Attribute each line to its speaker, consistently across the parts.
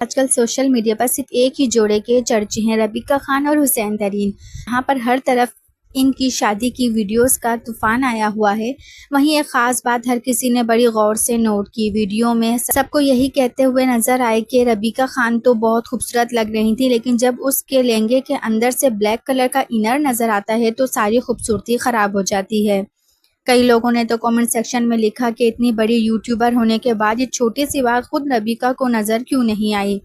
Speaker 1: آج کل social media پر صرف ایک ہی جوڑے کے چرچے ہیں، ربیکہ خان اور حسین ترین۔ یہاں پر ہر طرف ان کی شادی کی ویڈیوز کا طوفان آیا ہوا ہے۔ وہیں ایک خاص بات ہر کسی نے بڑی غور سے نوٹ کی۔ ویڈیو میں سب کو یہی کہتے ہوئے نظر آئے کہ ربیکہ خان تو بہت خوبصورت لگ رہی تھی، لیکن جب اس کے لہنگے کے اندر سے بلیک کلر کا انر نظر آتا ہے تو ساری خوبصورتی خراب ہو جاتی ہے۔ کئی لوگوں نے تو کامنٹ سیکشن میں لکھا کہ اتنی بڑی یوٹیوبر ہونے کے بعد یہ چھوٹی سی بات خود ربیکہ کو نظر کیوں نہیں آئی۔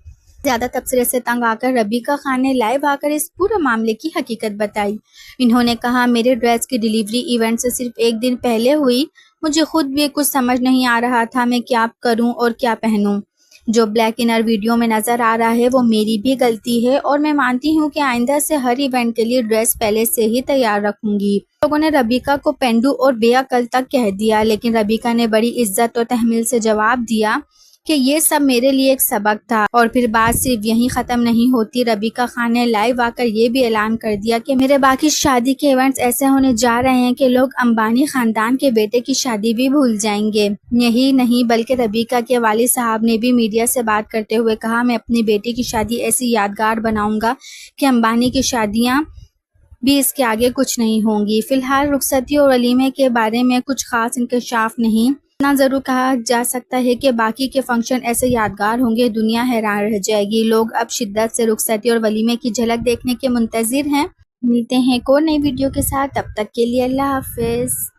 Speaker 1: زیادہ تبصرے سے تنگ آ کر ربیکہ خان نے لائیو آ کر اس پورے معاملے کی حقیقت بتائی۔ انہوں نے کہا، میرے ڈریس کی ڈیلیوری ایونٹ سے صرف ایک دن پہلے ہوئی۔ مجھے خود بھی کچھ سمجھ نہیں آ رہا تھا میں کیا کروں اور کیا پہنوں۔ جو بلیک انر ویڈیو میں نظر آ رہا ہے وہ میری بھی غلطی ہے اور میں مانتی ہوں کہ آئندہ سے ہر ایونٹ کے لیے ڈریس پہلے سے ہی تیار رکھوں گی۔ لوگوں نے ربیکہ کو پینڈو اور بے عقل تک کہہ دیا، لیکن ربیکہ نے بڑی عزت اور تحمل سے جواب دیا کہ یہ سب میرے لیے ایک سبق تھا۔ اور پھر بات صرف یہیں ختم نہیں ہوتی، ربیکہ خان نے لائیو آ کر یہ بھی اعلان کر دیا کہ میرے باقی شادی کے ایونٹس ایسے ہونے جا رہے ہیں کہ لوگ امبانی خاندان کے بیٹے کی شادی بھی بھول جائیں گے۔ یہی نہیں بلکہ ربیکہ کے والد صاحب نے بھی میڈیا سے بات کرتے ہوئے کہا، میں اپنی بیٹی کی شادی ایسی یادگار بناؤں گا کہ امبانی کی شادیاں بھی اس کے آگے کچھ نہیں ہوں گی۔ فی الحال رخصتی اور ولیمے کے بارے میں کچھ خاص انکشاف نہیں۔ اتنا ضرور کہا جا سکتا ہے کہ باقی کے فنکشن ایسے یادگار ہوں گے، دنیا حیران رہ جائے گی۔ لوگ اب شدت سے رخصتی اور ولیمے کی جھلک دیکھنے کے منتظر ہیں۔ ملتے ہیں ایک اور نئی ویڈیو کے ساتھ، تب تک کے لیے اللہ حافظ۔